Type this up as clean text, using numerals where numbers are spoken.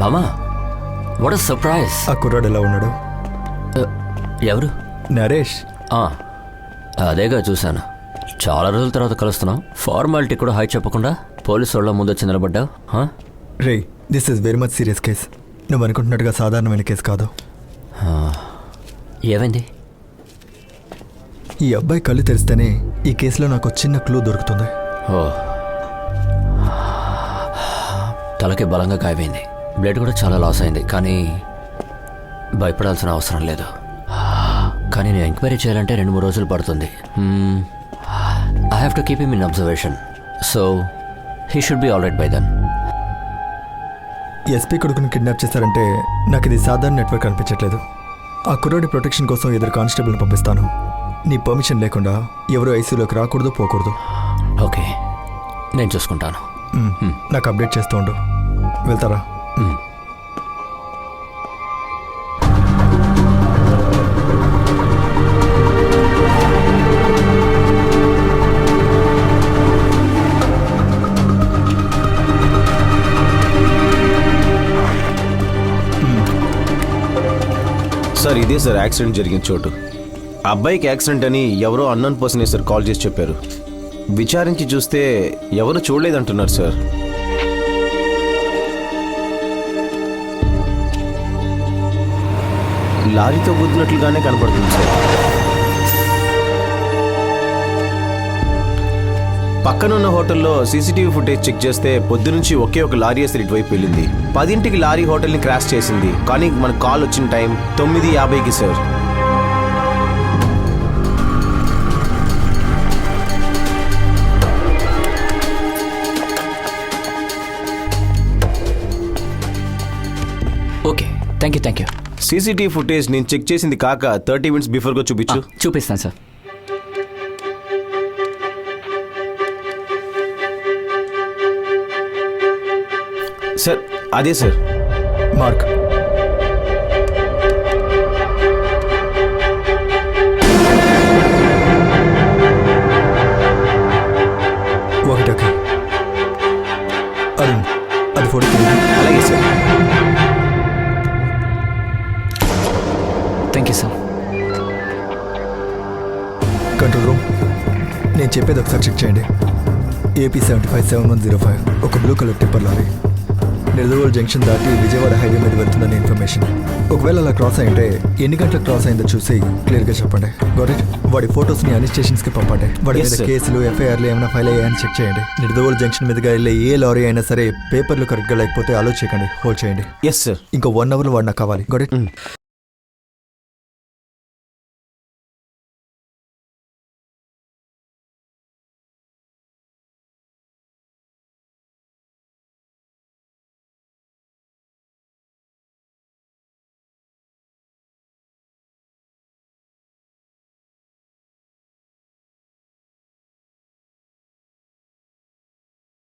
మామా what surprise. ఆ కుర్రాడు ఎలా ఉన్నాడు? ఎవరు? నరేష్. అదేగా చూశాను. చాలా రోజుల తర్వాత కలుస్తున్నాం. ఫార్మాలిటీ కూడా హాయ్ చెప్పకుండా పోలీసు వాళ్ళ ముందు వచ్చి నిలబడ్డావు. రే, this is very much serious case. నువ్వు అనుకుంటున్నట్టుగా సాధారణమైన కేసు కాదు. ఏమైంది? ఈ అబ్బాయి కళ్ళు తెరిస్తేనే ఈ కేసులో నాకు చిన్న క్లూ దొరుకుతుంది. ఓ, తలకి బలంగా గాయమైంది. బ్లడ్ కూడా చాలా లాస్ అయింది. కానీ భయపడాల్సిన అవసరం లేదు. కానీ నేను ఎంక్వైరీ చేయాలంటే 2-3 రోజులు పడుతుంది. I have to keep him in observation. So he should be all right by then. SP కొడుకుని కిడ్నాప్ చేశారంటే నాకు ఇది సాధారణ నెట్వర్క్ అనిపించట్లేదు. ఆ కుర్రాడి ప్రొటెక్షన్ కోసం ఎదురు కానిస్టేబుల్ని పంపిస్తాను. నీ పర్మిషన్ లేకుండా ఎవరు ఐసీయూలోకి రాకూడదు, పోకూడదు. ఓకే, నేను చూసుకుంటాను. నాకు అప్డేట్ చేస్తూ ఉండు. వెళ్తారా? సార్, ఇదే సార్ యాక్సిడెంట్ జరిగిన చోటు. అబ్బాయికి యాక్సిడెంట్ అని ఎవరో అన్నోన్ పర్సన్ సార్ కాల్ చేసి చెప్పారు. విచారించి చూస్తే ఎవరు చూడలేదంటున్నారు సార్. లారీతో గుద్దినట్లుగానే కనపడుతుంది సార్. పక్కనున్న హోటల్లో సీసీటీవీ ఫుటేజ్ చెక్ చేస్తే పొద్దునుంచి ఒకే ఒక లారీ అసలు ఇటువైపు వెళ్ళింది. 10ంటికి లారీ హోటల్ని క్రాష్ చేసింది. కానీ మనకు కాల్ వచ్చిన టైం 9:50కి sir. Okay, thank you. CCTV footage నేను చెక్ చేసింది కాక 30 minutes బిఫోర్గా చూపించు. చూపిస్తాను సార్. సార్, అదే సార్. మార్క్. ఒకటి. అరుణ్, అది ఫోటో తీయండి. అలాగే sir. Thank you sir. Control room, నేను చెప్పేది ఒకసారి చెక్ చేయండి. AP 757105 ఒక బ్లూ కలర్ టిప్పర్ లారీ నిర్దోల్ జంక్షన్ దాటి విజయవాడ హైవే మీద వెళ్తుందని ఇన్ఫర్మేషన్. ఒకవేళ అలా క్రాస్ అయింటే ఎన్ని గంటలకు క్రాస్ అయిందో చూసి క్లియర్గా చెప్పండి. Got it? వాడి ఫొటోస్ని అన్ని స్టేషన్స్కి పంపండి. వాడి మీద కేసులు, FIRలు ఏమైనా ఫైల్ అయ్యాయని చెక్ చేయండి. నిర్దోల్ జంక్షన్ మీదుగా వెళ్ళే ఏ లారీ అయినా సరే పేపర్లు కరెక్ట్గా లేకపోతే అలో చేయకండి, హోల్డ్ చేయండి. Yes sir. ఇంకో 1 hourలో వాడు నాకు కావాలి. Got it?